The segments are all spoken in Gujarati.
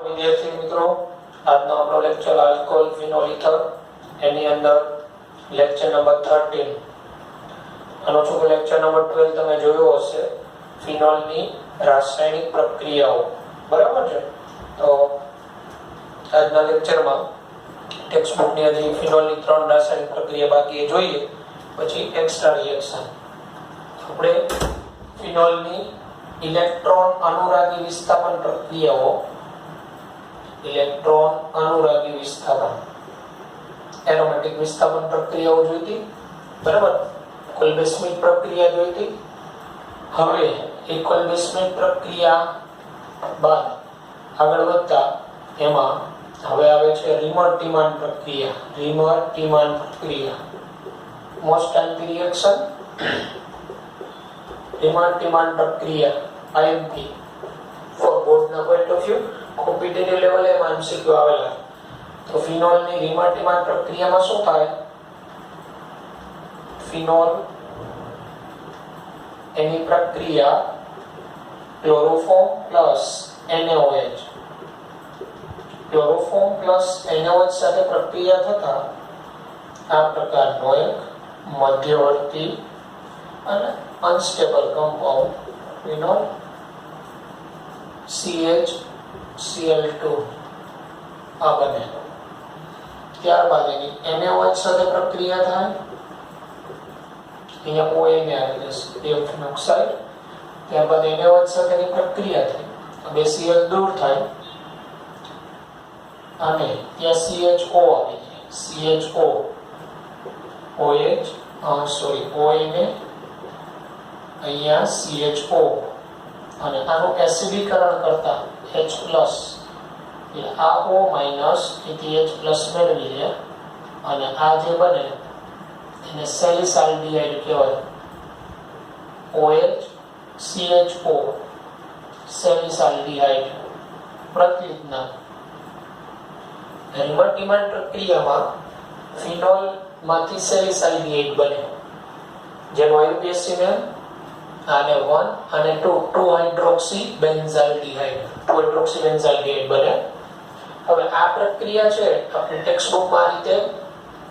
વિદ્યાર્થી મિત્રો, આજનો આપણો લેક્ચર આલ્કોહોલ ફિનોલ ઇથર એની અંદર લેક્ચર નંબર 13. આનો છોકરો લેક્ચર નંબર 12 તમે જોયો હશે, ફિનોલની રાસાયણિક પ્રક્રિયાઓ. બરાબર છે? તો આજના લેક્ચરમાં ટેક્સ્ટ બુકની હજી ફિનોલની 3 રાસાયણિક પ્રક્રિયા બાકી જોઈએ, પછી એક્સ્ટ્રા રિએક્શન. આપણે ફિનોલની ઇલેક્ટ્રોન અનુરાગી વિસ્થાપન પ્રક્રિયાઓ, ઇલેક્ટ્રોન અનુરાગી વિસ્થાપન, એરોમેટિક વિસ્થાપન પ્રક્રિયાઓ જોઈતી. બરાબર? કોલ્બે-સ્મિથ પ્રક્રિયા જોઈતી. હવે એ કોલ્બે-સ્મિથ પ્રક્રિયા બાદ આગળ વધતા એમાં હવે આવે છે રીમર-ટીમાન પ્રક્રિયા. રીમર-ટીમાન પ્રક્રિયા મોસ્ટ ટાઈમ રિએક્શન. રીમર-ટીમાન પ્રક્રિયા IMP ફોર બોર્ડના પોઈન્ટ ઓફ વ્યૂ, કોમ્પિટિટિવ લેવલે MCQ આવેલા. તો ફિનોલની રીમર-ટીમાન પ્રક્રિયામાં શું થાય? ફિનોલ એની પ્રક્રિયા chloroform plus NaOH, chloroform plus NaOH સાથે પ્રક્રિયા થતા આ પ્રકારનો એક મધ્યવર્તી અને અનસ્ટેબલ કમ્પાઉન્ડ ફિનોલ CHCl2 આ બને. ત્યારબાદ એની NaOH સાથે પ્રક્રિયા થાય. અહીંયા OA ને આવે છે ઓક્સાઇડ. ત્યારબાદ NaOH સાથેની પ્રક્રિયા થાય, બે Cl દૂર થાય અને ત્યાં CHO આવી જાય. CHO OA ને અહીંયા CHO અને આનું એસિડીકરણ કરતા H+, એટલે આ O- તેથી H+ મેળવી લે અને આ જે બને એને સેલિસાલ્ડિહાઇડ કહેવાય. OH CHO સેલિસાલ્ડિહાઇડ પ્રતિલિપના. રીમર-ટીમાન પ્રક્રિયામાં ફિનોલ માંથી સેલિસાલ્ડિહાઇડ બને, જેનો IUPAC આને 1 અને 2 હાઇડ્રોક્સી બેન્ઝાલ્ડિહાઇડ બને. હવે આ પ્રક્રિયા છે આપણે ટેક્સ્ટ બુકમાં આ રીતે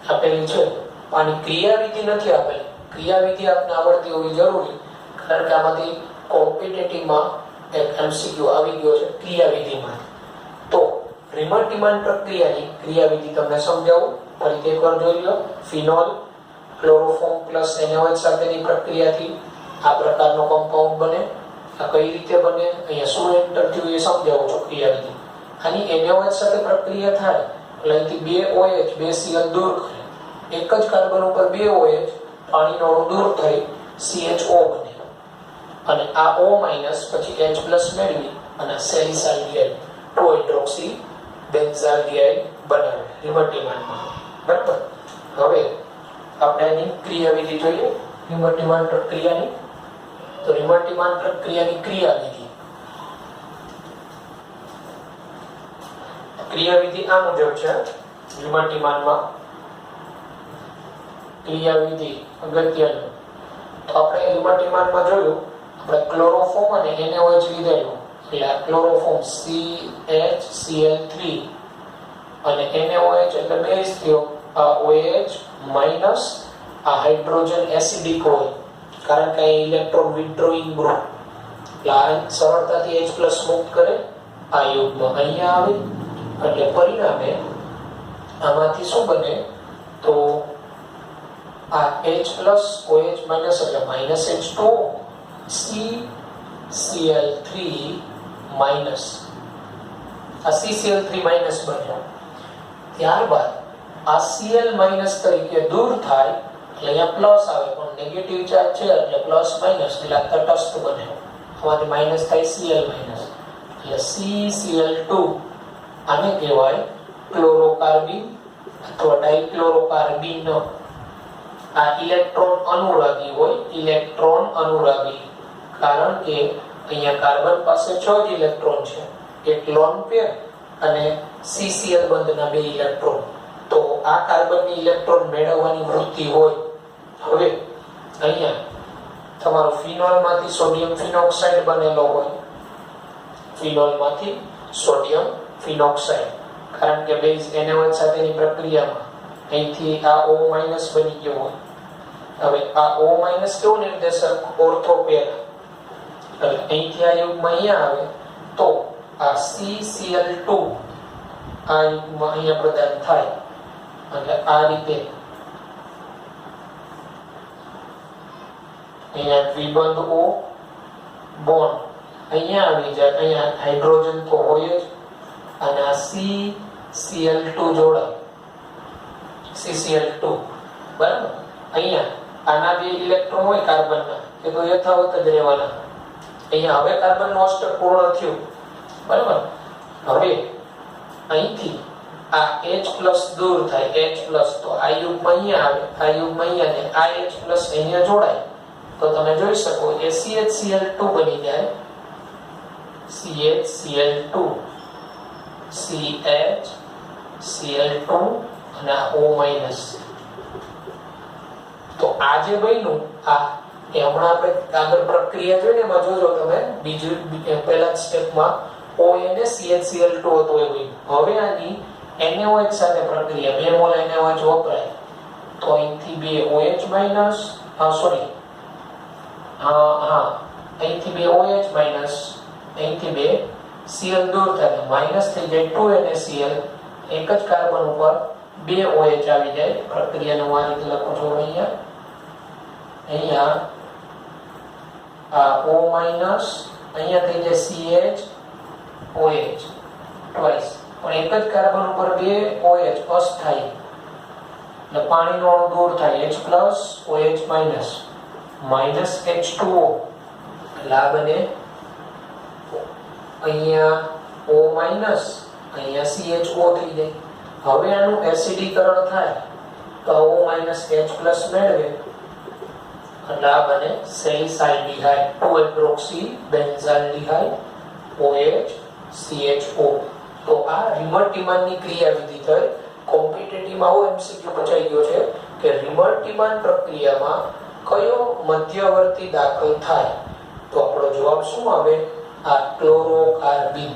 આપેલી છે, આની ક્રિયાવિધિ નથી આપેલી. ક્રિયાવિધિ આપને આવડતી હોવી જરૂરી, કારણ કે આમાંથી કોમ્પિટિટિવમાં એક MCQ આવી ગયો છે ક્રિયાવિધિમાં. તો રીમર-ટીમાન પ્રક્રિયાની ક્રિયાવિધિ તમને સમજાવું, ફરીથી એકવાર જોઈ લો. ફિનોલ ક્લોરોફોર્મ પ્લસ NaOH સાથેની પ્રક્રિયાથી આ પ્રકારનો કમ્પાઉન્ડ બને. આ કઈ રીતે બને, અહીંયા શું એન્ટર થયું એ સમજાવું છું ક્રિયાવિધિ. આની NaOH સાથે પ્રક્રિયા થાય એટલે અહીંથી બે OH બે Cl દૂર કરે, એક જ કાર્બન ઉપર બે OH પાણીનો અણુ દૂર થઈ CHO બને અને આ O- પછી H+ મેળવી અને સેલિસાલ્ડિહાઇડ 2 હાઇડ્રોક્સી બેન્ઝાલ્ડિહાઇડ બનાવે રીમર-ટીમાનમાં. બરાબર? હવે આપણે આની ક્રિયાવિધિ જોઈએ રીમર-ટીમાન પ્રક્રિયાની. તો રીમર-ટીમાન પ્રક્રિયાની ક્રિયાવિધિ આ મુજબ છે. રીમર-ટીમાનમાં ક્રિયાવિધિ અગત્યનું. તો આપણે રીમર-ટીમાનમાં જોયું, આપણે ક્લોરોફોર્મ અને NaOH લીધેલું, એટલે આ ક્લોરોફોર્મ CHCl3 અને NaOH એટલે બેઝ થયો. આ OH માઈનસ આ હાઇડ્રોજન એસિડિક હોય, કારણ કે અહીં ઇલેક્ટ્રોન વિથડ્રોઈંગ ગ્રુપ, એટલે આ સરળતાથી H+ મુક્ત કરે. આ યુગ્મ અહીંયા આવે એટલે પરિણામે આમાંથી શું બને? તો આ H+ OH- એટલે -H2 CCl3 માઈનસ, આ CCl3 માઈનસ બન્યો. ત્યારબાદ આ Cl માઈનસ તરીકે દૂર થાય એટલે અહીંયા પ્લસ આવે, પણ નેગેટિવ ચાર્જ છે એટલે પ્લસ માઈનસ એટલે આ તટસ્થ બને. આમાંથી માઈનસ થાય Cl માઈનસ એટલે CCl2. આને કહેવાય ક્લોરોકાર્બિન અથવા ડાઇક્લોરોકાર્બિન. આ ઇલેક્ટ્રોન અનુરાગી હોય, ઇલેક્ટ્રોન અનુરાગી, કારણ કે અહીંયા કાર્બન પાસે 6 જ ઇલેક્ટ્રોન છે, એક લોન પેર અને CCl બંધના 2 ઇલેક્ટ્રોન. તો આ કાર્બનની ઇલેક્ટ્રોન મેળવવાની વૃત્તિ હોય. હવે અહીંયા તમારો ફિનોલમાંથી સોડિયમ ફિનોક્સાઇડ બનેલો હોય, ફિનોલમાંથી સોડિયમ ફિનોક્સાઇડ, કારણ કે બેઝ NaOH સાથેની પ્રક્રિયામાં અહીંથી આ O- બની ગયો હોય. હવે આ O- કેવું નિર્દેશક? ઓર્થો પેર. એટલે અહીંથી આ યુગ્મ અહીંયા આવે તો આ CCl2 આ યુગ્મ અહીંયા પ્રદાન થાય. એટલે આ રીતે અહીંયા દ્વિબંધ O બોન્ડ અહીંયા આવી જાય. અહીંયા હાઇડ્રોજન તો હોય જ અને આ CCl2 જોડાય. CCl2 બરાબર. અહીંયા આના બે ઇલેક્ટ્રોન હોય કાર્બનના, એ તો યથાવત જ રહેવાના. અહીંયા હવે કાર્બનનું અષ્ટક પૂર્ણ થયું. બરાબર. હવે અહીંથી આ H+ દૂર થાય. H+ તો આ યુગ્મ અહીંયા આવે, આ યુગ્મ અહીંયા ને આ H+ અહીંયા જોડાય તો તમે જોઈ શકો એ CHCl2 બની જાય. CHCl2 CHCl2 અને આ O-. તો આ જે બન્યું આ એ હમણાં આપણે આગળ પ્રક્રિયા જોઈને એમાં જોજો તમે બીજું પહેલા સ્ટેપમાં OA ને CHCl2 હતો એ બન્યું. હવે આની NaOH સાથે પ્રક્રિયા 2 મોલ NaOH વપરાય તો અહીંથી 2 OH- અહીંથી 2 OH અહીંથી 2 Cl દૂર થાય માઈનસ થઈ જાય 2 NaCl. એક જ કાર્બન ઉપર 2 OH આવી જાય. પ્રક્રિયાનું આ રીતે લખો છો અહીંયા આ O- અહીંયા થઈ જાય CH OH ટ્વાઇસ. પણ એક જ કાર્બન ઉપર 2 OH અસ્થાયી એટલે પાણીનો અણુ દૂર થાય. H+ OH- H2O એટલે આ બને અહીંયા O- અહીંયા CHO થઈ જાય. હવે આનું એસિડીકરણ થાય તો O- H+ મેળવે એટલે આ બને સેલિસાલ્ડિહાઇડ 2-હાઇડ્રોક્સીબેન્ઝાલ્ડિહાઇડ OH CHO. તો આ રિમર-ટીમાનની ક્રિયાવિધિ થઈ. કોમ્પિટિટિવમાં આવો MCQ પૂછાઈ ગયો છે કે રિમર-ટીમાન પ્રક્રિયામાં કયો મધ્યવર્તી દાખલ થાય? તો આપણો જવાબ શું આવે? આ ક્લોરોકાર્બિન.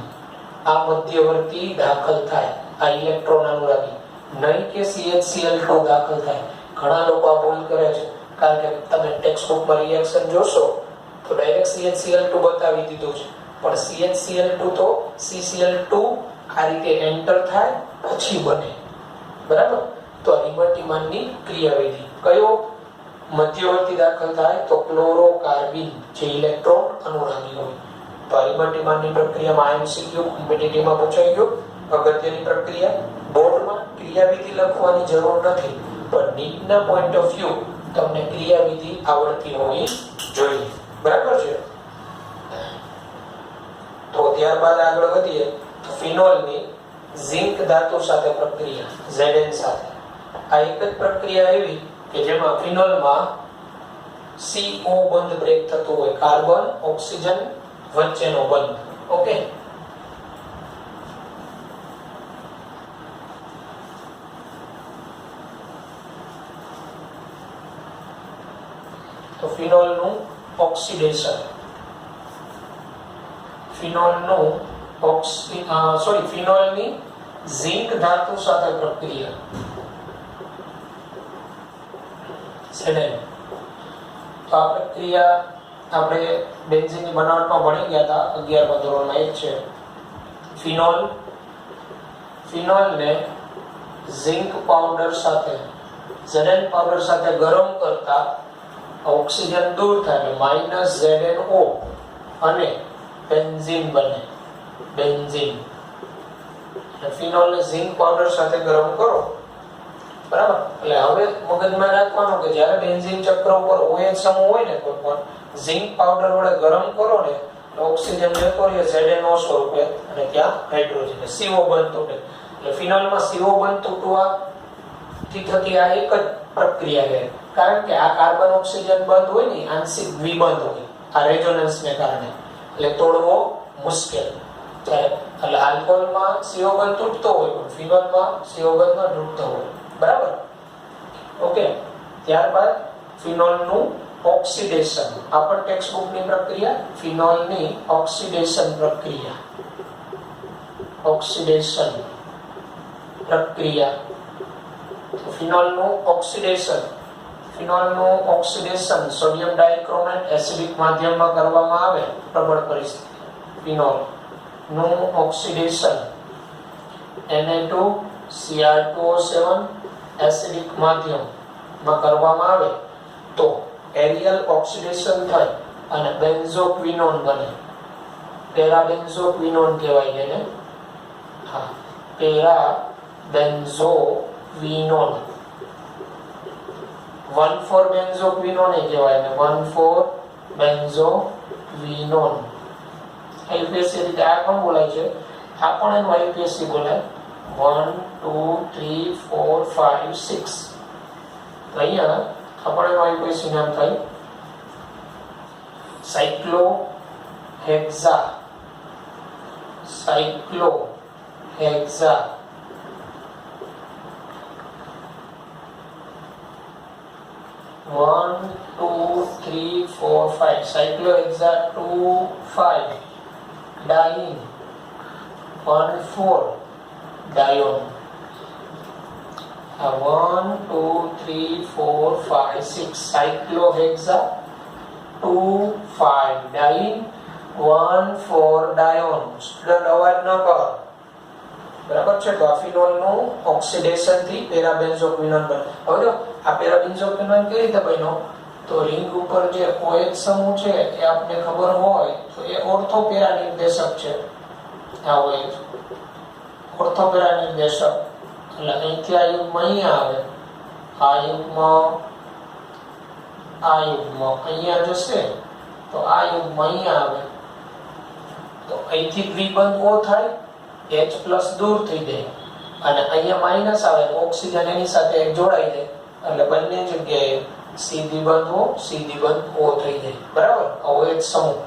આ મધ્યવર્તી દાખલ થાય. આ ઇલેક્ટ્રોન અનુરાગી, નહીં કે CHCl2 દાખલ થાય. ઘણા લોકો આ ભૂલ કરે છે કારણ કે તમે ટેક્સ્ટ બુકમાં રિએક્શન જોશો તો ડાયરેક્ટ CHCl2 બતાવી દીધું છે, પણ CHCl2 તો CCl2 આ રીતે એન્ટર થાય પછી બને. બરાબર. તો રિમર-ટીમાનની ક્રિયાવિધિ કયો મધ્યવર્તી દાખલ થાય? તો ક્લોરોકાર્બિન, જે ઇલેક્ટ્રોન અનુરાગી હોય. તો રિમર-ટીમાનની પ્રક્રિયામાં MCQ કોમ્પિટિટિવમાં પૂછાઈ ગયું. અગત્યની પ્રક્રિયા. બોર્ડમાં ક્રિયાવિધિ લખવાની જરૂર નથી, પણ નીટના પોઈન્ટ ઓફ વ્યૂ તમને ક્રિયાવિધિ આવડતી હોવી જોઈએ. બરાબર છે. તો ત્યારબાદ આગળ વધીએ તો ફિનોલની ઝિંક ધાતુ સાથે પ્રક્રિયા Zn સાથે. આ એક જ પ્રક્રિયા એવી કે જેમાં ફિનોલમાં CO બંધ બ્રેક થતું હોય, કાર્બન ઓક્સિજન વચ્ચેનો બંધ. ઓકે. તો ફિનોલનું ઓક્સિડેશન, ફિનોલની ઝિંક ધાતુ સાથે પ્રક્રિયા Zn. તો આ પ્રક્રિયા આપણે બેન્ઝીનની બનાવટમાં ભણી ગયા હતા 11મા ધોરણમાં. એક છે ફિનોલને ઝિંક પાવડર સાથે Zn પાવડર સાથે ગરમ કરતા ઓક્સિજન દૂર થાય -ZnO અને બેન્ઝીન બને. બેન્ઝીન. ફિનોલને ઝિંક પાવડર સાથે ગરમ કરો. બરાબર. એટલે હવે મગજમાં રાખવાનું કે જ્યારે બેન્ઝીન ચક્ર ઉપર OH સમૂહ હોય ને કોઈ પણ ઝિંક પાવડર વડે ગરમ કરો ને ઓક્સિજન જતો રહે ZnO સ્વરૂપે અને ત્યાં હાઇડ્રોજન CO બંધ તૂટે. એટલે ફિનોલમાં CO બંધ તૂટવાથી થતી આ એક જ પ્રક્રિયા છે. કારણ કે આ કાર્બન ઓક્સિજન બંધ હોય ને આંશિક દ્વિબંધ હોય આ રેઝોનન્સને કારણે, એટલે તોડવો મુશ્કેલ. એટલે આલ્કોહોલમાં CO બંધ તૂટતો હોય પણ ફિનોલમાં CO બંધ ન તૂટતો હોય. બરાબર. ઓકે. ત્યારબાદ ફિનોલનું ઓક્સિડેશન. આ પણ ટેક્સ્ટ બુકની પ્રક્રિયા. ફિનોલની ઓક્સિડેશન પ્રક્રિયા ઓક્સિડેશન પ્રક્રિયા. તો ફિનોલનું ઓક્સિડેશન સોડિયમ ડાઇક્રોમેટ એસિડિક માધ્યમમાં કરવામાં આવે પ્રબળ પરિસ્થિતિ. ફિનોલનું ઓક્સિડેશન Na2Cr2O7 એસિડિક માધ્યમમાં કરવામાં આવે તો એરિયલ ઓક્સિડેશન થાય અને બેન્ઝોક્વિનોન બને. પેરાબેન્ઝોક્વિનોન કહેવાય એને. હા, પેરાબેન્ઝોક્વિનોન 1,4-બેન્ઝોક્વિનોન એ કહેવાય ને 1,4-બેન્ઝોક્વિનોન. આઈયુપીએસસી રીતે આ કોણ બોલાય છે? આ પણ એનું આઈયુપીએસસી બોલાય 1 2 3 4 5 6. અહીંયા આપણે એનું આઈયુપીએસસી નામ થાય સાયક્લોહેક્ઝા. 1 2 3 4 5 સાયક્લોહેક્ઝા 2 5 ડાઇન 1 4 ડાયોન. 1 2 3 4 5 6 સાયક્લોહેક્ઝા 2 5 ડાઇન 1 4 ડાયોન. સ્ટુડન્ટ અવાજ ન કરો, બરાબર છે? તો આ ફિનોલનું ઓક્સિડેશન થી પેરાબેન્ઝોક્વિનોન બને. હવે જો આ પેરાબેન્ઝોક્વિનોન કેવી રીતે બન્યો? તો રિંગ ઉપર જે OH સમૂહ છે એ આપને ખબર હોય તો એ ઓર્થોપેરા નિર્દેશક છે. આ OH ઓર્થોપેરા નિર્દેશક. એટલે અહીંથી આ યુગ્મ અહીંયા આવે, આ યુગ્મ અહીંયા જશે તો આ યુગ્મ અહીંયા આવે. તો અહીંથી દ્વિબંધ O થાય, H+ દૂર થઈ જાય અને અહીંયા માઈનસ આવે, ઓક્સિજન એની સાથે જોડાઈ જાય એટલે બંને જગ્યાએ C દ્વિબંધ O થઈ જાય. બરાબર? OH સમૂહ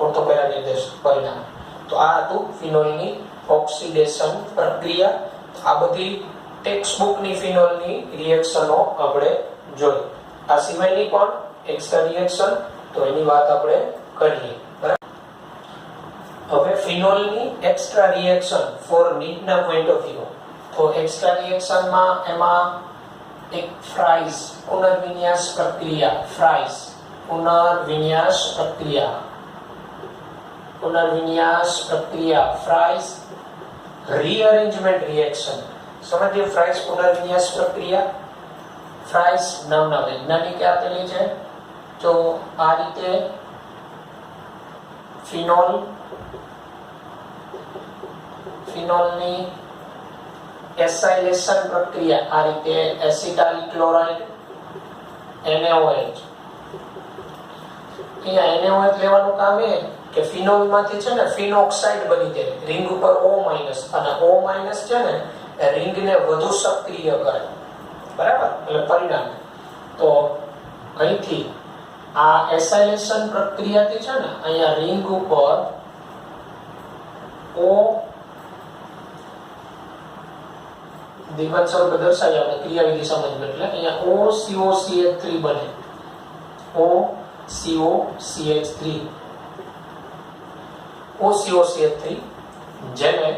ઓર્થોપેરા નિર્દેશક પરિણામ. તો આ હતું ફિનોલની ઓક્સિડેશન પ્રક્રિયા. આ બધી ટેક્સ્ટબુકની ફિનોલની રિએક્શનો આપણે જોઈ. આ સિવાયની પણ એક્સ્ટ્રા રિએક્શન તો એની વાત આપણે કરીએ. બરાબર? હવે ફિનોલની એક્સ્ટ્રા રિએક્શન ફોર નીટના પોઈન્ટ ઓફ વ્યૂ. તો એક્સ્ટ્રા રિએક્શનમાં એમાં એક ફ્રાઇઝ પુનર્વિન્યાસ પ્રક્રિયા. Fries rearrangement reaction. સમજીએ ફ્રાઇઝ પુનર્વિન્યાસ પ્રક્રિયા. ફ્રાઇઝ નામના વૈજ્ઞાનિકે આપેલી છે. તો આ રીતે ફિનોલની એસાઇલેશન પ્રક્રિયા. આ રીતે એસિટાઇલ ક્લોરાઇડ NaOH. અહીંયા NaOH લેવાનું કામ એ કે ફિનોલમાંથી છે ને ફિનોક્સાઇડ બની જાય રિંગ ઉપર O- અને O- છે ને એ રિંગને વધુ સક્રિય કરે. બરાબર? એટલે પરિણામે તો અહીંથી આ એસાઇલેશન પ્રક્રિયાથી છે ને અહીંયા રિંગ ઉપર O દીવાલ સ્વરૂપે દર્શાવી આપણે ક્રિયાવિધિ સમજવું. એટલે અહીંયા OCOCH3 બને. OCOCH3 જેને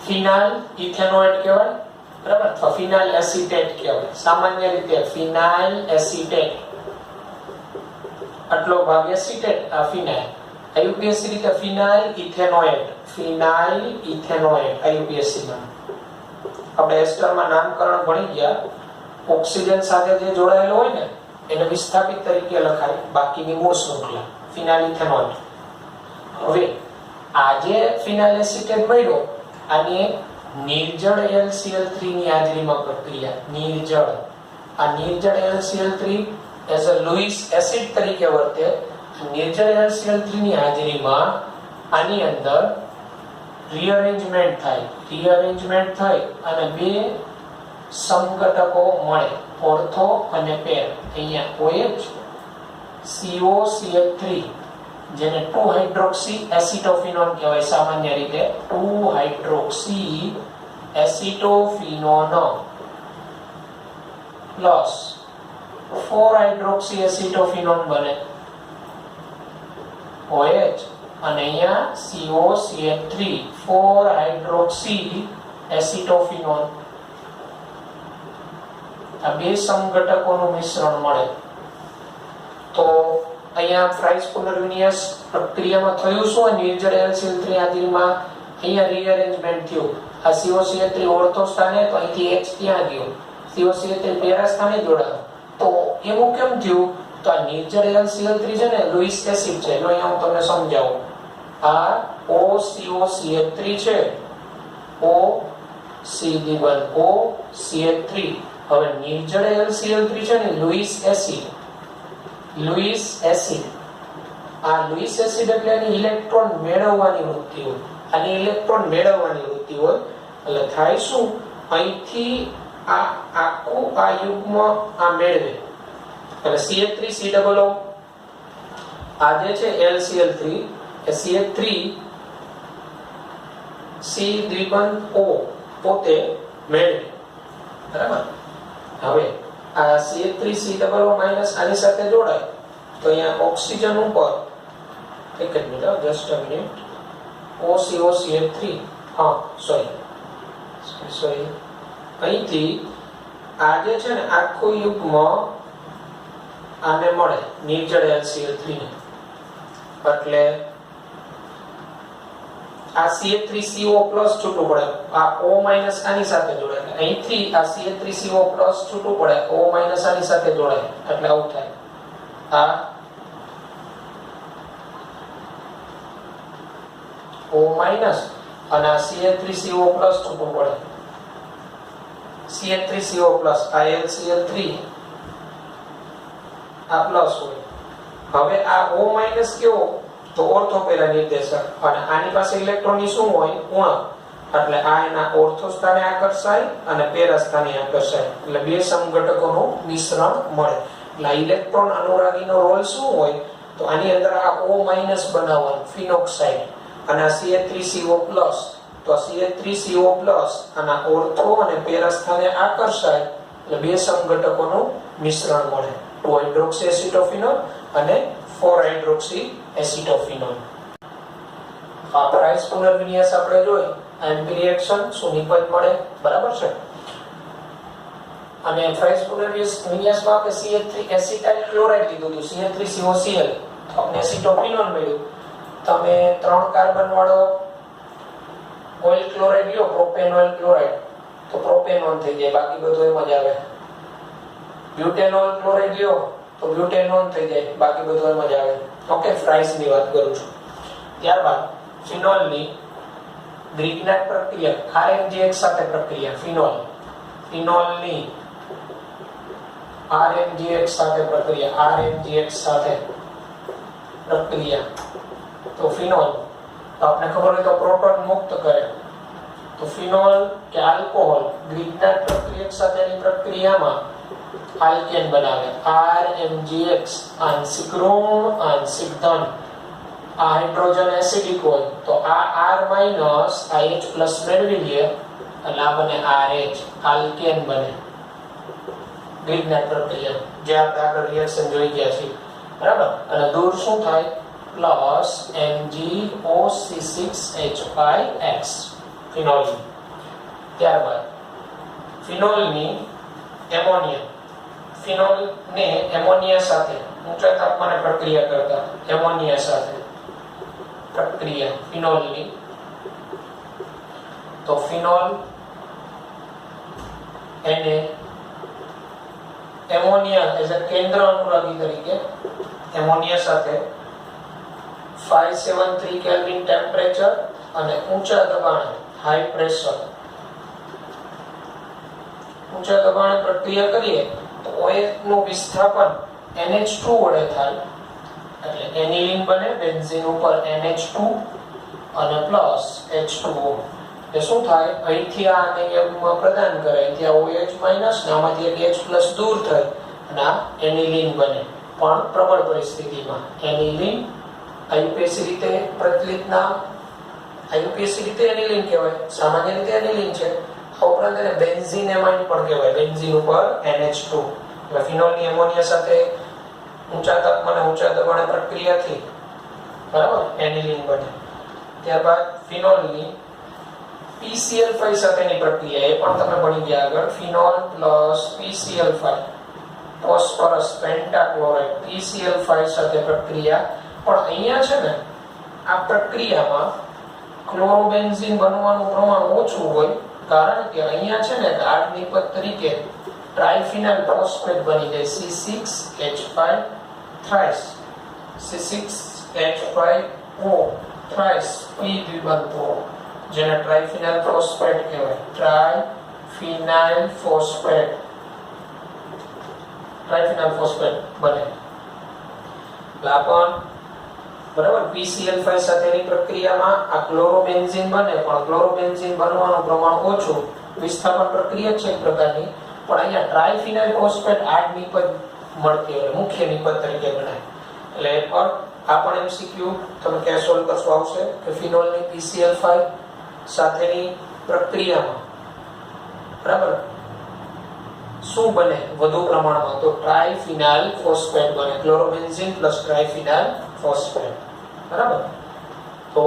ફિનાઇલ ઇથેનોએટ કહેવાય. બરાબર? અથવા ફિનાઇલ એસિટેટ કહેવાય. સામાન્ય રીતે ફિનાઇલ એસિટેટ, આટલો ભાગ એસિટેટ, આ ફિનાઇલ. આઈયુપીએસસી રીતે ફિનાઇલ ઇથેનોએટ આઈયુપીએસસી માં આપણે એસ્ટરમાં નામકરણ ભણી ગયા. ઓક્સિજન સાથે જે જોડાયેલો હોય ને એને વિસ્થાપિત તરીકે લખાય, બાકીની મૂળ શૃંખલા ફિનાઇલ ઇથેનોએટ. હવે આ જે ફિનાઇલ એસિટેટ મળ્યો આની નિર્જળ LCl3 ની હાજરીમાં પ્રક્રિયા. આ નિર્જળ LCl3 as a Louis acid તરીકે વર્તે. નિર્જળ LCl3 ની હાજરીમાં આની અંદર રીઅરેન્જમેન્ટ થાય અને બે સમઘટકો મળે, ઓર્થો અને પેર. અહીંયા OH COCH3 જેને 2-હાઇડ્રોક્સી એસિટોફિનોન કહેવાય. સામાન્ય રીતે 2-હાઇડ્રોક્સી એસિટોફિનોન પ્લસ 4-હાઇડ્રોક્સી એસિટોફિનોન બને. OH અને અહીંયા COCH3 4 હાઇડ્રોક્સી એસિટોફિનોલ. આ બે સમઘટકોનું મિશ્રણ મળે. તો અહીંયા ફ્રાઇસ પુલર વિન્યાસ પ્રક્રિયામાં થયું શું? નિર્જળ HCl3 હાજરીમાં અહીંયા રીઅરેન્જમેન્ટ થયું. આ COCH3 ઓર્થો સ્થાને, તો અહીંથી H ત્યાં ગયો, COCH3 પેરા સ્થાને જોડાયો. તો એવું કેમ થયું? તો આ નિર્જળ HCl3 છે ને લુઈસ એસિડ છે. એટલે અહીંયા હું તમને સમજાવું. આ OCOCH3 છે, OCH3. હવે નિર્જળ HCl3 છે ને લુઈસ એસિડ. આ લુઈસ એસિડ એટલે એની ઇલેક્ટ્રોન મેળવવાની વૃત્તિ હોય. આની ઇલેક્ટ્રોન મેળવવાની વૃત્તિ હોય એટલે થાય શું? અહીંથી આ આખું આ યુગ્મ આ મેળવે એટલે CH3COO. આ જે છે LCl3 એ CH3 C દ્વિબંધ O પોતે મેળવે. બરાબર. હવે આ CH3COO માઈનસ આની સાથે જોડાય તો અહીંયા ઓક્સિજન ઉપર એક જ minute, just a minute, OCOCH3 sorry અહીંથી આ જે છે ને આખું યુગ્મ આને મળે નિર્જળ HCl3 ને. એટલે આ CH3CO+ છૂટું પડે, આ O- આની સાથે જોડાય. અહીંથી આ CH3CO+ છૂટું પડે, O- આની સાથે જોડાય એટલે આવું થાય. આ O- અને આ CH3CO+ છૂટું પડે, CH3CO+, આ LCl3 આ પ્લસ હોય. હવે આ O- કેવો? તો ઓર્થો પેરા નિર્દેશક, અને આની પાસે ઇલેક્ટ્રોનની શું હોય? ઉણપ. એટલે આ એના ઓર્થો સ્થાને આકર્ષાય અને પેરા સ્થાને આકર્ષાય એટલે બે સમઘટકોનું મિશ્રણ મળે. એટલે ઇલેક્ટ્રોન અનુરાગીનો રોલ શું હોય? તો આની અંદર આ O- બનાવવાનું ફિનોક્સાઇડ, અને આ CH3CO+, તો CH3CO+ આના ઓર્થો અને પેરા સ્થાને આકર્ષાય એટલે બે સમઘટકોનું મિશ્રણ મળે. 2 હાઇડ્રોક્સી એસિટોફિનોલ અને 4 હાઇડ્રોક્સી એસિટોફિનોલ. આ પ્રાઇસ પુનર્વિન્યાસ આપણે જોઈ. એમ્પી રિએક્શન શું નિપજ મળે. બરાબર છે. અને પ્રાઇસ પુનર્વિન્યાસમાં આપણે CH3 એસિટાઇલ ક્લોરાઇડ લીધું હતું, CH3COCl, તો આપણે એસિટોફિનોલ મળ્યું. તમે 3 કાર્બન વાળો ઓઇલ ક્લોરાઇડ લ્યો, પ્રોપેનોઇલ ક્લોરાઇડ, તો પ્રોપેનોન થઈ જાય, બાકી બધું એમ જ આવે. બ્યુટેનોલ ક્લોરાઇડ લ્યો તો બ્યુટેનોન થઈ જાય, બાકી બધું એમ જ આવે. ઓકે, ફ્રાઇસ ની વાત કરું છું. ત્યારબાદ ફિનોલ ની ગ્રીગનાટ પ્રક્રિયા, RMGX સાથે પ્રક્રિયા. ફિનોલ ની RMGX સાથે પ્રક્રિયા. તો ફિનોલ તો આપણે ખબર હોય તો પ્રોટોન મુક્ત કરે. તો ફિનોલ કે આલ્કોહોલ ગ્રીગનાટ પ્રક્રિયક સાથેની પ્રક્રિયામાં આલ્કેન બનાવે. RMGX આંશિક ઋણ આંશિક ધન. આ હાઇડ્રોજન એસિડિક હોય તો આ R- આ H+ મેળવી લે એટલે આ બને RH, આલ્કેન બને. ગ્રીગનાટ પ્રક્રિયા જે આપણે આગળ રિએક્શન જોઈ ગયા છે. બરાબર. અને દૂર શું થાય? Plus MgO6H5X phenol. ત્યારબાદ ફિનોલની એમોનિયા. ફિનોલને એમોનિયા સાથે ઊંચા તાપમાને પ્રક્રિયા કરતા એમોનિયા સાથે પ્રક્રિયા ફિનોલની. તો ફિનોલ એને એમોનિયા એઝ અ કેન્દ્ર અનુરાગી તરીકે એમોનિયા સાથે 573 કેલ્વિન ટેમ્પરેચર અને ઊંચા દબાણે હાઈ પ્રેશર ઊંચા દબાણે પ્રક્રિયા કરીએ તો OH નું વિસ્થાપન NH2 વડે થાય એટલે એનિલિન બને. બેન્ઝીન ઉપર NH2 અને પ્લસ H2O. એ શું થાય? અહીંથી આ યુગ્મ પ્રદાન કરે, અહીંથી આ OH- ને આમાંથી એક H+ દૂર થાય અને આ એનિલિન બને. પણ પ્રબળ પરિસ્થિતિમાં એનિલિન IUPAC રીતે પ્રચલિત નામ, IUPAC રીતે એનિલિન કહેવાય, સામાન્ય રીતે એનિલિન છે. આ ઉપરાંત એને બેન્ઝીન એમાઇન પણ કહેવાય. બેન્ઝીન ઉપર NH2. એટલે ફિનોલની એમોનિયા સાથે ઊંચા તાપમાને ઊંચા દબાણે પ્રક્રિયાથી બરાબર, એનિલિન બને. ત્યારબાદ ફિનોલની PCl5 સાથેની પ્રક્રિયા એ પણ તમે ભણી ગયા આગળ. Phenol plus PCl5 phosphorus પેન્ટાક્લોરાઇડ PCl5 સાથે પ્રક્રિયા. પણ અહીંયા છે ને આ પ્રક્રિયામાં ક્લોરોબેન્ઝીન બનવાનું પ્રમાણ ઓછું હોય, કારણ કે અહીંયા છે ને આડ નિપજ તરીકે ટ્રાઇફિનાઇલ ફોસ્ફેટ બની જાય C6H5 thrice, C6H5O thrice P દ્વિબંધો, જેને ટ્રાઇફિનાઇલ ફોસ્ફેટ કહેવાય. ટ્રાઇફિનાઇલ ફોસ્ફેટ બને. લાપણ બરાબર. PCl5 સાથેની પ્રક્રિયામાં આ ક્લોરોબેન્ઝીન બને, પણ ક્લોરોબેન્ઝીન બનવાનું પ્રમાણ ઓછું. વિસ્થાપન પ્રક્રિયા છે એક પ્રકારની, પણ અહીંયા ટ્રાઇફિનાઇલ ફોસ્ફેટ આડ નિપજ મળતી હોય, મુખ્ય નિપજ તરીકે ગણાય. એટલે પણ આ પણ MCQ તમે ક્યાં સોલ્વ કરશો આવશે કે ફિનોલની PCl5 સાથેની પ્રક્રિયામાં બરાબર શું બને વધુ પ્રમાણમાં? તો ટ્રાઇફિનાઇલ ફોસ્ફેટ બને. ક્લોરોબેન્ઝીન પ્લસ ટ્રાઇફિનાઇલ ફોસ્ફેટ. બરાબર. તો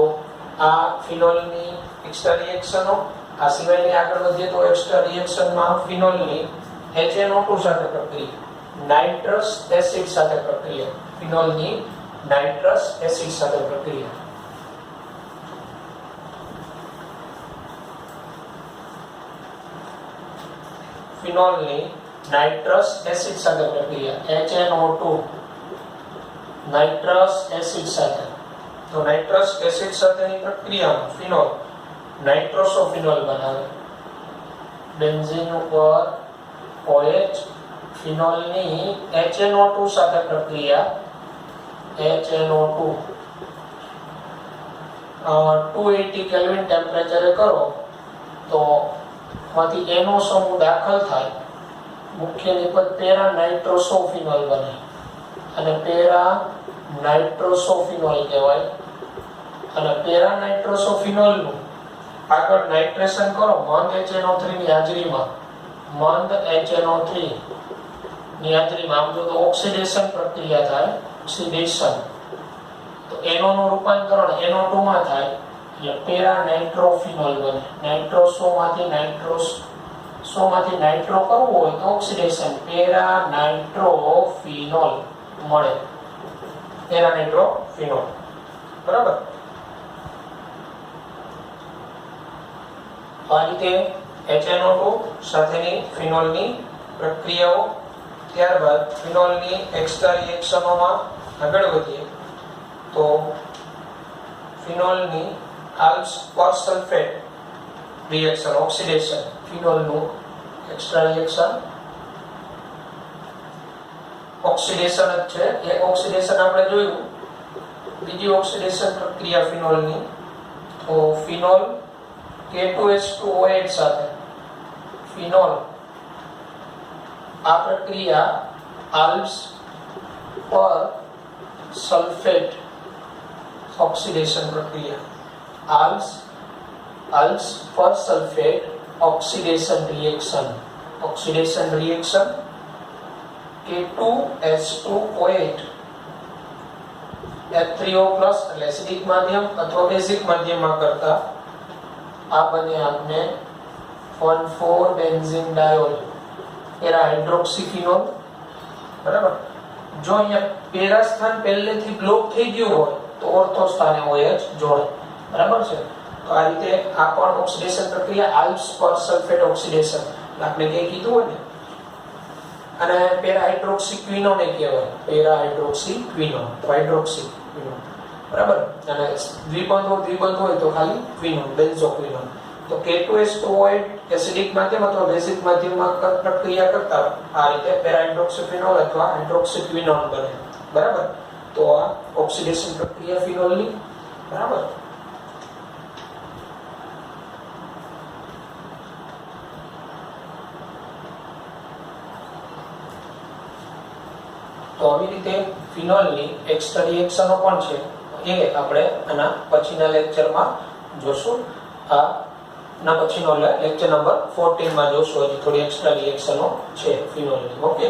આ ફિનોલની એક્સ્ટ્રા રિએક્શનો. આ સિવાયની આગળ વધીએ તો એક્સ્ટ્રા રિએક્શનમાં ફિનોલની HNO2 સાથે પ્રક્રિયા, નાઇટ્રસ એસિડ સાથે પ્રક્રિયા. ફિનોલની નાઇટ્રસ એસિડ સાથે પ્રક્રિયા. ફિનોલની નાઇટ્રસ એસિડ સાથે પ્રક્રિયા HNO2 નાઇટ્રસ એસિડ સાથે. તો નાઇટ્રસ એસિડ સાથેની પ્રક્રિયામાં ફિનોલ નાઇટ્રોસોફિનોલ બનાવે. બેન્ઝીન ઉપર OH. ફિનોલની HNO2 સાથે પ્રક્રિયા HNO2 280 કેલ્વિન ટેમ્પરેચરે કરો તો માંથી એનો સમૂહ દાખલ થાય. મુખ્ય નિપજ પેરા નાઇટ્રોસોફિનોલ બને અને પેરા નાઇટ્રોસોફિનોલ કહેવાય. અને પેરા નાઇટ્રોસોફિનોલનું આગળ નાઇટ્રેશન કરો મંદ HNO3 ની હાજરીમાં. મંદ HNO3 ની હાજરીમાં આમ જો તો ઓક્સિડેશન પ્રક્રિયા થાય. ઓક્સિડેશન તો NO નું રૂપાંતરણ NO2 માં થાય એટલે પેરા નાઇટ્રોફિનોલ બને. નાઇટ્રોસોમાંથી નાઇટ્રો કરવું હોય તો ઓક્સિડેશન પેરા નાઇટ્રોફિનોલ મળે. Para nitrophenol. બરાબર. આ રીતે HNO2 સાથેની ફિનોલની પ્રક્રિયાઓ. ત્યારબાદ ફિનોલની એક્સ્ટ્રા રિએક્શનોમાં આગળ વધીએ તો ફિનોલની આલ્પ્સ પરસલ્ફેટ રિએક્શન, ઓક્સિડેશન. ફિનોલનું એક્સ્ટ્રા રિએક્શન ઓક્સિડેશન જ છે. એ ઓક્સિડેશન આપણે જોયું. બીજી ઓક્સિડેશન પ્રક્રિયા ફિનોલની તો ફિનોલ K2H2OH સાથે ફિનોલ. આ પ્રક્રિયા આલ્પ્સ પર સલ્ફેટ ઓક્સિડેશન પ્રક્રિયા. આલ્પ્સ પર sulphate oxidation reaction. Oxidation reaction K2H2OH H3O+ એટલે એસિડિક માધ્યમ અથવા બેઝિક માધ્યમમાં કરતા આ બને આપણે 1,4 બેન્ઝીન ડાયોલ પેરા હાઇડ્રોક્સીફિનોલ. બરાબર. જો અહીંયા પેરા સ્થાન પહેલેથી બ્લોક થઈ ગયું હોય તો ઓર્થો સ્થાને OH જોડે. બરાબર છે. તો આ રીતે આ પણ ઓક્સિડેશન પ્રક્રિયા આલ્પ્સ પર સલ્ફેટ ઓક્સિડેશન આપણે કે કીધું હોય ને. અને પેરા હાઇડ્રોક્સીક્વિનોન એ કહેવાય. પેરા હાઇડ્રોક્સીક્વિનોન, હાઇડ્રોક્સીક્વિનોન. બરાબર. અને દ્વિબંધ હોય તો ખાલી ક્વિનોન, બેન્ઝોક્વિનોન. તો K2H2OH એસિડિક માધ્યમ અથવા બેઝિક માધ્યમમાં પ્રક્રિયા કરતા આ રીતે પેરા હાઇડ્રોક્સીફિનોલ અથવા હાઇડ્રોક્સીક્વિનોન બને. બરાબર. તો આ ઓક્સિડેશન પ્રક્રિયા ફિનોલની. બરાબર. તો આવી રીતે ફિનોલની એક્સ્ટ્રા રિએક્શનો પણ છે. એ આપણે આના પછીના લેક્ચરમાં જોશું. આ ના પછીનો લેક્ચર નંબર 14 માં જોશું. હજી થોડી એક્સ્ટ્રા રિએક્શનો છે ફિનોલની. ઓકે.